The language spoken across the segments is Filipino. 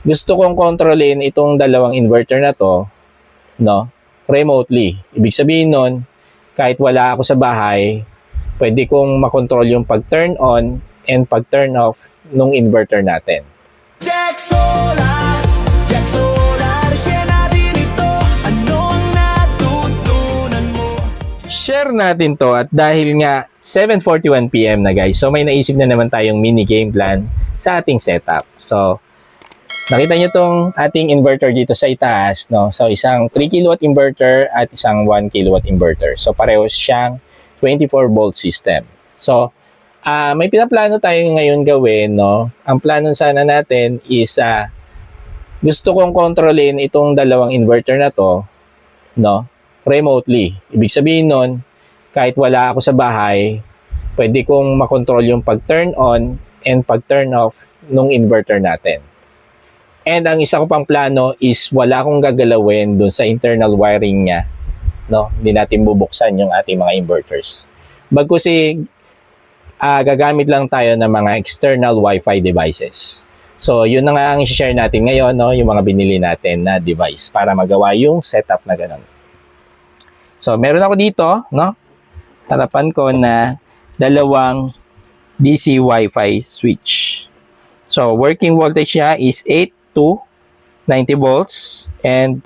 gusto kong kontrolin itong dalawang inverter na to, no, remotely. Ibig sabihin nun, kahit wala ako sa bahay, pwede kong makontrol yung pag-turn on and pag-turn off nung inverter natin. Jack Solar, share natin ito. Ano ang natutunan mo? Share natin to at dahil nga 7:41 PM na guys, so may naisip na naman tayong mini game plan sa ating setup. So, nakita nyo tong ating inverter dito sa itaas, no? So, isang 3 kW inverter at isang 1 kW inverter. So, pareho siyang 24 volt system. So, may pinaplano tayo ngayon gawin, no? Ang plano sana natin is gusto kong kontrolin itong dalawang inverter na to, no, remotely. Ibig sabihin nun, kahit wala ako sa bahay, pwede kong makontrol yung pag-turn on and pag-turn off nung inverter natin. And ang isa ko pang plano is wala akong gagalawin dun sa internal wiring niya, no? Hindi natin bubuksan yung ating mga inverters. Bagkus gagamit lang tayo ng mga external Wi-Fi devices. So, yun na nga ang i-share natin ngayon, no? Yung mga binili natin na device para magawa yung setup na ganun. So, meron ako dito, no? Harapan ko na dalawang DC Wi-Fi switch. So, working voltage niya is 8 to 90 volts and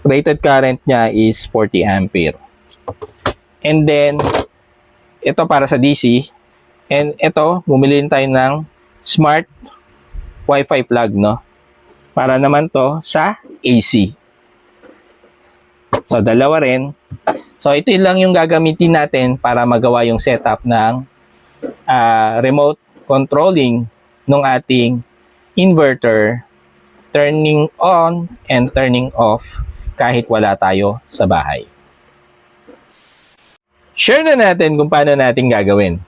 rated current niya is 40 ampere. And then, ito para sa DC. And ito, bumili tayo ng smart Wi-Fi plug, no? Para naman to sa AC. So, dalawa rin. So, ito lang yung gagamitin natin para magawa yung setup ng remote controlling ng ating inverter, turning on and turning off kahit wala tayo sa bahay. Share na natin kung paano natin gagawin.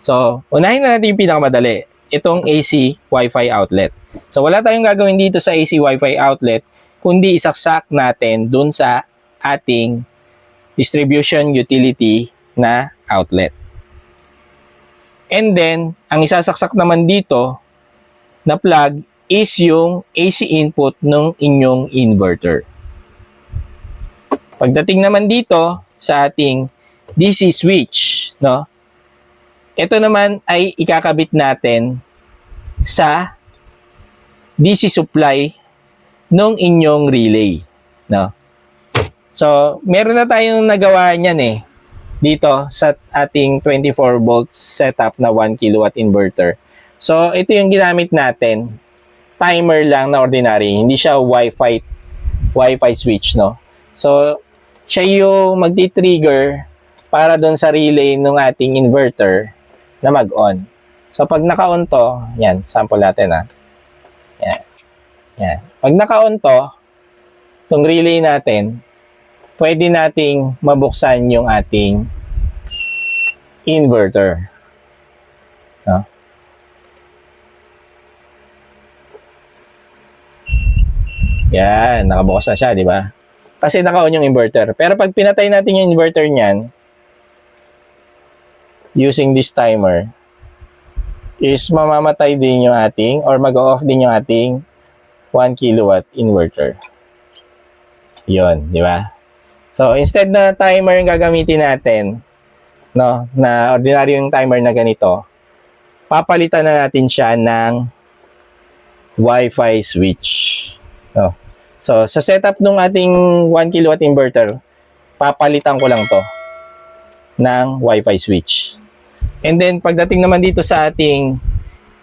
So, unahin na natin yung pinakamadali. Itong AC Wi-Fi outlet. So, wala tayong gagawin dito sa AC Wi-Fi outlet, kundi isaksak natin dun sa ating distribution utility na outlet. And then, ang isasaksak naman dito na plug is yung AC input ng inyong inverter. Pagdating naman dito sa ating DC switch, no? Ito naman ay ikakabit natin sa DC supply ng inyong relay, no? So, meron na tayong nagawa niyan dito sa ating 24 volts setup na 1 kW inverter. So, ito yung ginamit natin. Timer lang na ordinary, hindi siya Wi-Fi switch, no? So, siya yung magti-trigger para doon sa relay ng ating inverter na mag-on. So, pag naka-on to, yan, sample natin Yan. Yan. Pag naka-on to, itong relay natin, pwede nating mabuksan yung ating inverter. No? Yan, nakabukas na siya, di ba? Kasi naka-on yung inverter. Pero pag pinatay natin yung inverter niyan, using this timer, is mamamatay din yung ating, or mag-off din yung ating 1 kW inverter. Yun, di ba? So, instead na timer yung gagamitin natin, no, na ordinary yung timer na ganito, papalitan na natin siya ng Wi-Fi switch. No? So, sa setup ng ating 1 kW inverter, papalitan ko lang to ng Wi-Fi switch. And then, pagdating naman dito sa ating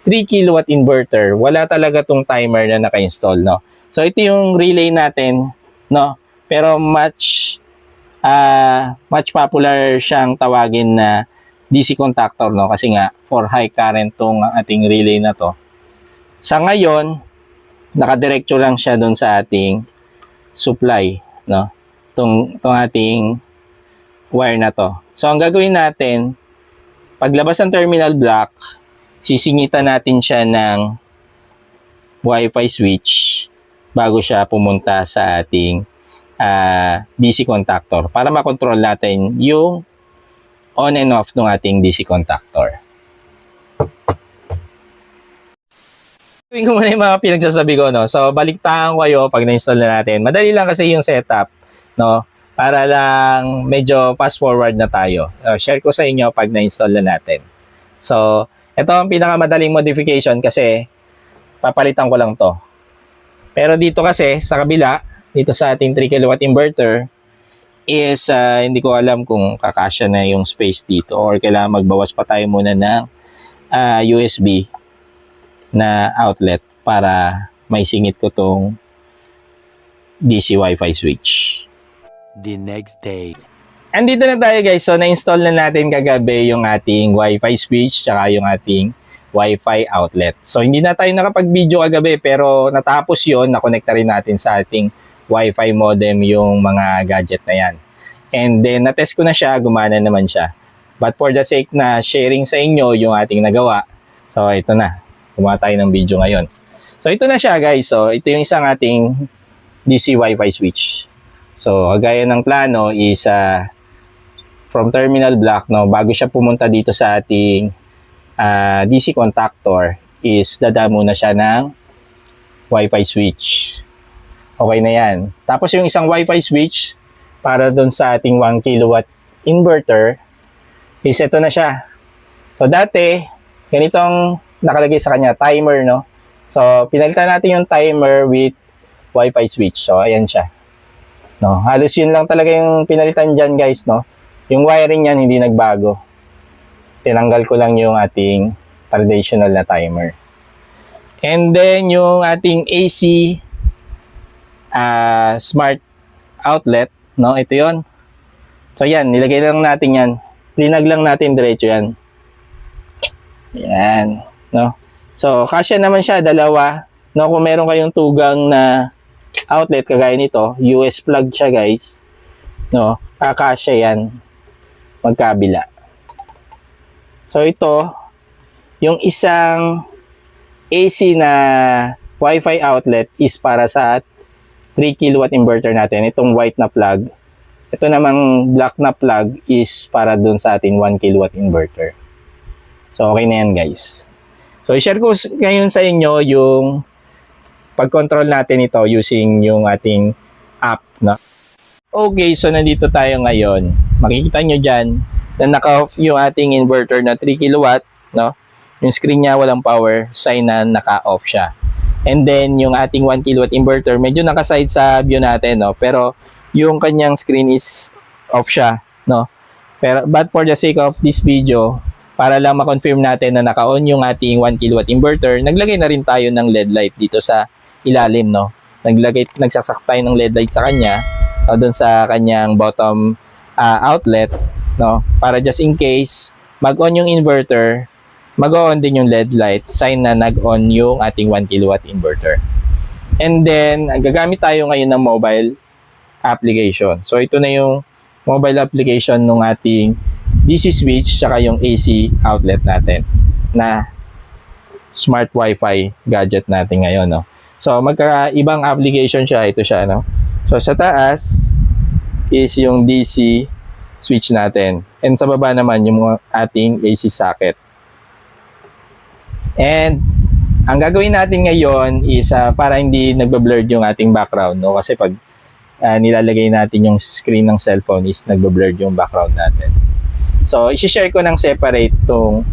3 kW inverter, wala talaga tong timer na naka-install, no? So, ito yung relay natin, no? Pero much popular siyang tawagin na DC contactor, no? Kasi nga, for high current tong ating relay na to. Sa ngayon, nakadiretso lang siya doon sa ating supply, no? Tong ating wire na to. So, ang gagawin natin, paglabas ng terminal block, sisingitan natin siya ng Wi-Fi switch bago siya pumunta sa ating DC contactor para makontrol natin yung on and off ng ating DC contactor. Gawin ko muna yung mga pinagsasabi ko, no? So, baliktahan ko kayo pag na-install na natin. Madali lang kasi yung setup, no? Para lang medyo fast forward na tayo. Share ko sa inyo pag na-install na natin. So, ito ang pinakamadaling modification kasi papalitan ko lang to. Pero dito kasi, sa kabila, dito sa ating 3 kW inverter, is hindi ko alam kung kakasya na yung space dito or kailangan magbawas pa tayo muna ng USB na outlet para may singit ko tong DC Wi-Fi switch. The next day. Andito na tayo guys. So na-install na natin kagabi yung ating Wi-Fi switch tsaka yung ating Wi-Fi outlet. So hindi na tayo nakapag-video kagabi pero natapos yon, na-connect rin natin sa ating Wi-Fi modem yung mga gadget na yan. And then na-test ko na siya, gumana naman siya. But for the sake na sharing sa inyo yung ating nagawa, so ito na. Gumawa tayo ng video ngayon. So, ito na siya guys. So, ito yung isang ating DC Wi-Fi switch. So, gaya ng plano is from terminal block, no, bago siya pumunta dito sa ating DC contactor is dadaan muna siya ng Wi-Fi switch. Okay na yan. Tapos yung isang Wi-Fi switch para doon sa ating 1 kW inverter is ito na siya. So, dati, ganitong nakalagay sa kanya, timer, no? So, pinalitan natin yung timer with Wi-Fi switch. So, ayan siya. No, halos yun lang talaga yung pinalitan dyan, guys, no? Yung wiring niyan hindi nagbago. Tinanggal ko lang yung ating traditional na timer. And then, yung ating AC smart outlet, no? Ito yun. So, yan. Nilagay lang natin yan. Linag lang natin diretso yan. Yan. No? So, kasya naman siya, dalawa. No, kung meron kayong tugang na outlet kagaya nito, US plug siya, guys. No, kakasya yan. Magkabila. So, ito, yung isang AC na Wi-Fi outlet is para sa 3 kW inverter natin. Itong white na plug. Ito namang black na plug is para dun sa ating 1 kW inverter. So, okay na yan, guys. So, i-share ko ngayon sa inyo yung pag-control natin ito using yung ating app. No? Okay, so nandito tayo ngayon. Makikita nyo dyan na naka-off yung ating inverter na 3 kW. No? Yung screen niya walang power, sign na naka-off siya. And then, yung ating 1 kW inverter, medyo nakaside sa view natin. No? Pero, yung kanyang screen is off siya. No? Pero, but for the sake of this video, para lang ma-confirm natin na naka-on yung ating 1 kW inverter, naglagay na rin tayo ng LED light dito sa ilalim, no? Nagsaksak tayo ng LED light sa kanya, doon sa kanyang bottom outlet, no? Para just in case mag-on yung inverter, mag-on din yung LED light, sign na nag-on yung ating 1 kW inverter. And then, gagamit tayo ngayon ng mobile application. So, ito na yung mobile application ng ating DC switch saka yung AC outlet natin na smart Wi-Fi gadget natin ngayon, no? So, magkaibang application siya. Ito siya, no? So, sa taas is yung DC switch natin. And sa baba naman yung ating AC socket. And ang gagawin natin ngayon is para hindi nagba-blurred yung ating background, no? Kasi pag nilalagay natin yung screen ng cellphone is nagba-blurred yung background natin. So, i-share ko ng separate tong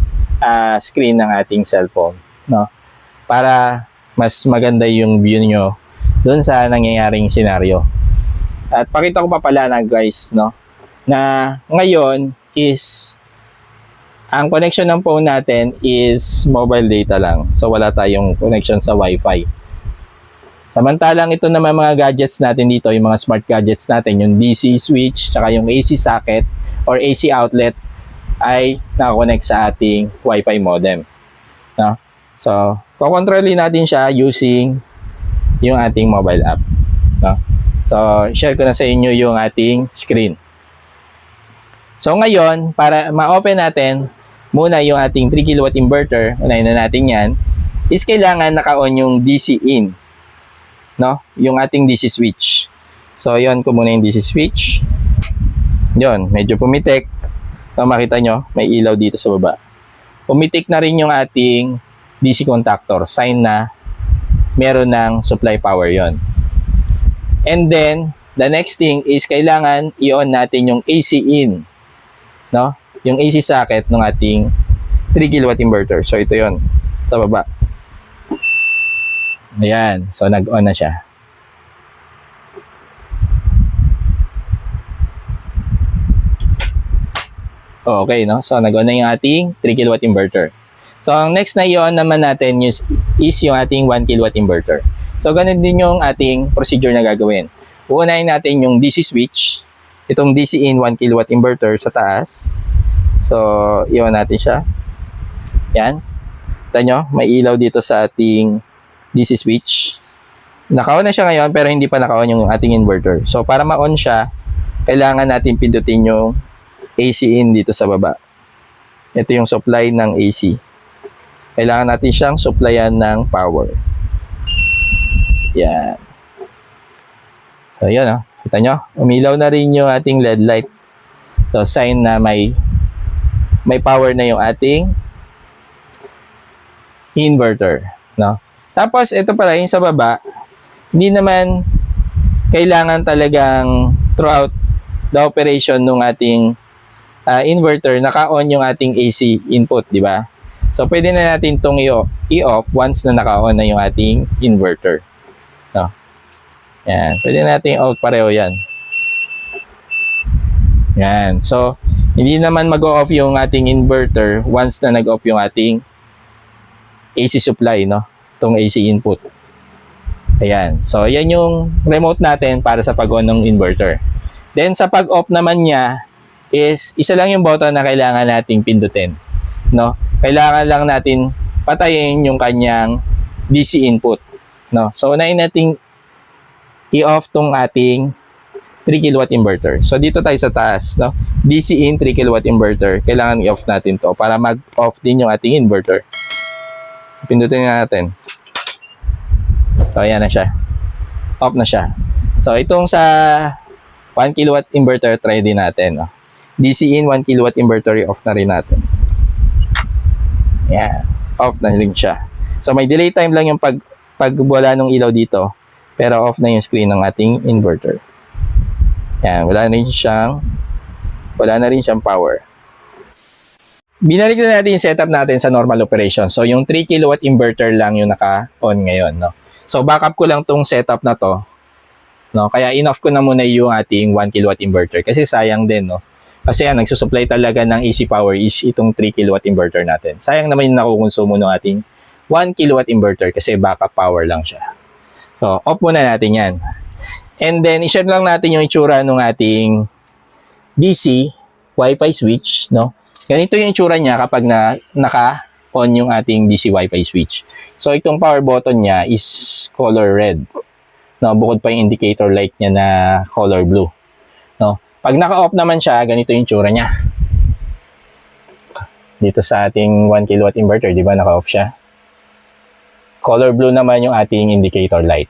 screen ng ating cellphone, no? Para mas maganda yung view nyo doon sa nangyayaring scenario. At pakita ko pa pala na guys, no, na ngayon is ang connection ng phone natin is mobile data lang. So, wala tayong connection sa Wi-Fi. Samantalang ito naman mga gadgets natin dito, yung mga smart gadgets natin, yung DC switch, tsaka yung AC socket or AC outlet ay nakakonect sa ating Wi-Fi modem. No? So, kukontrolin natin siya using yung ating mobile app. No? So, share ko na sa inyo yung ating screen. So, ngayon, para ma-open natin muna yung ating 3 kW inverter, unahin na natin yan, is kailangan naka-on yung DC in. No? Yung ating DC switch. So, yun ko muna yung DC switch. Yun, medyo pumitik. So, makita nyo, may ilaw dito sa baba. Pumitik na rin yung ating DC contactor. Sign na meron ng supply power yon. And then, the next thing is kailangan i-on natin yung AC in, no? Yung AC socket ng ating 3 kilowatt inverter. So, ito yon sa baba. Ayan. So, nag-on na siya. Okay, no? So, nag-on na yung ating 3 kilowatt inverter. So, ang next na i-on naman natin is yung ating 1 kilowatt inverter. So, ganun din yung ating procedure na gagawin. Uunahin natin yung DC switch. Itong DC in 1 kilowatt inverter sa taas. So, i-on natin siya. Yan. Kita nyo, may ilaw dito sa ating DC switch. Naka-on na siya ngayon, pero hindi pa naka-on yung ating inverter. So, para ma-on siya, kailangan natin pindutin yung AC in dito sa baba. Ito yung supply ng AC. Kailangan natin siyang supplyan ng power. Yan. So, yun, oh. Kita nyo? Umilaw na rin yung ating LED light. So, sign na may power na yung ating inverter. No? Tapos, ito pala, yung sa baba, hindi naman kailangan talagang throughout the operation ng ating inverter, naka-on yung ating AC input, di ba? So, pwede na natin itong i-off once na naka-on na yung ating inverter. No? Yan. Pwede natin out pareho yan. Yan. So, hindi naman mag-off yung ating inverter once na nag-off yung ating AC supply, no? Itong AC input. Ayan. So, yan yung remote natin para sa pag-on ng inverter. Then, sa pag-off naman niya, is isa lang yung button na kailangan nating pindutin, no? Kailangan lang natin patayin yung kanyang DC input, no? So unahin nating i-off tong ating 3 kilowatt inverter. So dito tayo sa taas, no? DC in 3 kilowatt inverter. Kailangan i-off natin to para mag-off din yung ating inverter. Pindutin natin. So ayan na siya. Off na siya. So itong sa 1 kilowatt inverter, try din natin, no? DC in 1 kilowatt inverter, off na rin natin. Yan. Off na rin siya. So, may delay time lang yung pag wala nung ilaw dito. Pero off na yung screen ng ating inverter. Yan. Wala na rin siyang power. Binalik na natin yung setup natin sa normal operation. So, yung 3 kilowatt inverter lang yung naka-on ngayon, no? So, backup ko lang tong setup na to. No? Kaya in-off ko na muna yung ating 1 kilowatt inverter. Kasi sayang din, no? Kasi yan, nagsusupply talaga ng AC power is itong 3 kilowatt inverter natin. Sayang naman yung nakukonsumo ng ating 1 kilowatt inverter kasi backup power lang siya. So, off muna natin yan. And then, i-share lang natin yung itsura ng ating DC Wi-Fi switch, no? Ganito yung itsura niya kapag naka-on yung ating DC Wi-Fi switch. So, itong power button niya is color red. No? Bukod pa yung indicator light niya na color blue. No? Pag naka-off naman siya, ganito yung tsura niya. Dito sa ating 1 kilowatt inverter, di ba, naka-off siya. Color blue naman yung ating indicator light.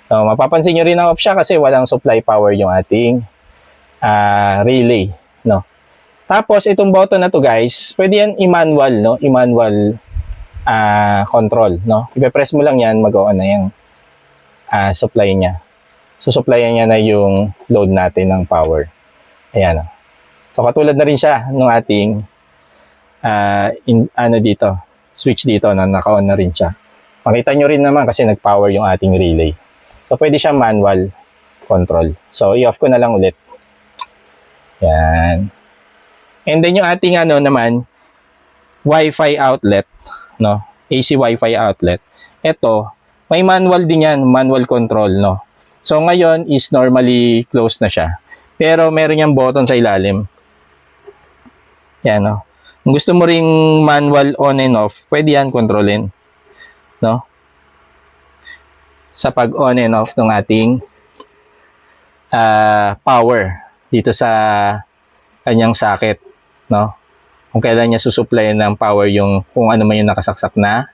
So, mapapansin nyo rin na off siya kasi walang supply power yung ating relay, no? Tapos, itong button na to, guys, pwede yan i-manual, no? I-manual control, no? I-press mo lang yan, mag-on na yung supply niya. So, supplyan niya na yung load natin ng power. Ayan. So, katulad na rin siya ng ating dito, switch dito na naka-on na rin siya. Makita nyo rin naman kasi nag-power yung ating relay. So, pwede siya manual control. So, i-off ko na lang ulit. Yan. And then, yung ating naman, Wi-Fi outlet, no? AC Wi-Fi outlet. Ito, may manual din yan, manual control, no? So, ngayon is normally closed na siya. Pero meron niyang button sa ilalim. Yan, no? Kung gusto mo ring manual on and off, pwede yan kontrolin. No? Sa pag-on and off ng ating power dito sa kanyang socket. No? Kung kailan niya susuplayan ng power yung kung ano man yung nakasaksak na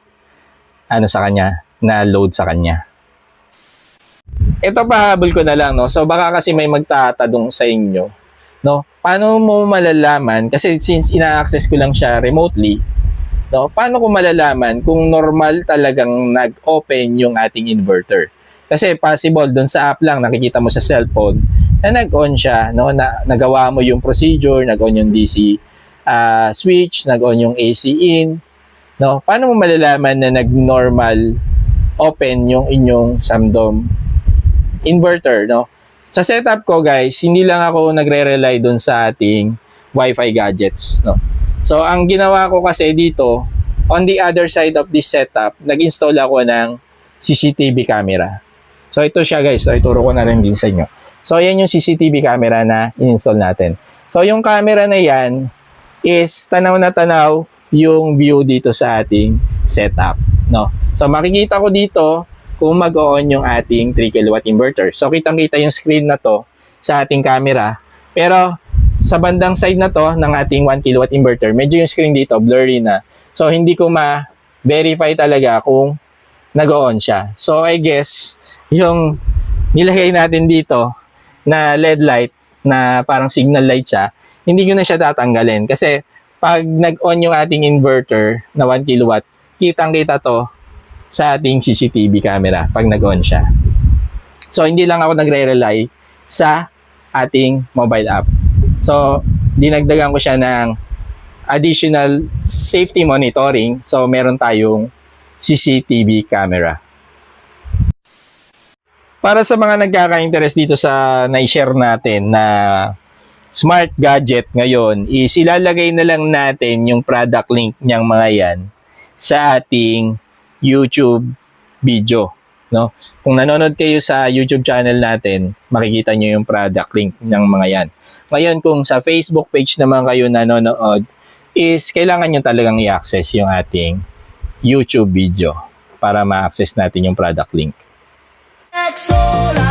sa kanya, na load sa kanya. Ito pahabol ko na lang, no? So baka kasi may magtatanong sa inyo, no? Paano mo malalaman? Kasi since ina-access ko lang siya remotely, No? Paano ko malalaman kung normal talagang nag-open yung ating inverter? Kasi possible doon sa app lang, nakikita mo sa cellphone, na nag-on siya, no? Na nagawa mo yung procedure, nag-on yung DC switch, nag-on yung AC in. No? Paano mo malalaman na nag-normal open yung inyong Samdom inverter? No? Sa setup ko guys, hindi lang ako nagre-rely doon sa ating Wi-Fi gadgets. No? So, ang ginawa ko kasi dito, on the other side of this setup, nag-install ako ng CCTV camera. So, ito siya guys. So, ituro ko na rin din sa inyo. So, yan yung CCTV camera na in-install natin. So, yung camera na yan is tanaw na tanaw yung view dito sa ating setup. No? So, makikita ko dito kung mag-on yung ating 3 kW inverter. So, kitang-kita yung screen na to sa ating camera. Pero, sa bandang side na to ng ating 1 kW inverter, medyo yung screen dito blurry na. So, hindi ko ma-verify talaga kung nag-on siya. So, I guess, yung nilagay natin dito na LED light na parang signal light siya, hindi ko na siya tatanggalin. Kasi, pag nag-on yung ating inverter na 1 kW, kitang-kita to sa ating CCTV camera pag nag-on siya. So, hindi lang ako nagre-rely sa ating mobile app. So, dinagdagan ko siya ng additional safety monitoring. So, meron tayong CCTV camera. Para sa mga nagkaka-interest dito sa na-share natin na smart gadget ngayon, is ilalagay na lang natin yung product link niyang mga yan sa ating YouTube video. No? Kung nanonood kayo sa YouTube channel natin, makikita nyo yung product link ng mga yan. Ngayon, kung sa Facebook page naman kayo nanonood, is kailangan nyo talagang i-access yung ating YouTube video para ma-access natin yung product link. Jack Solar.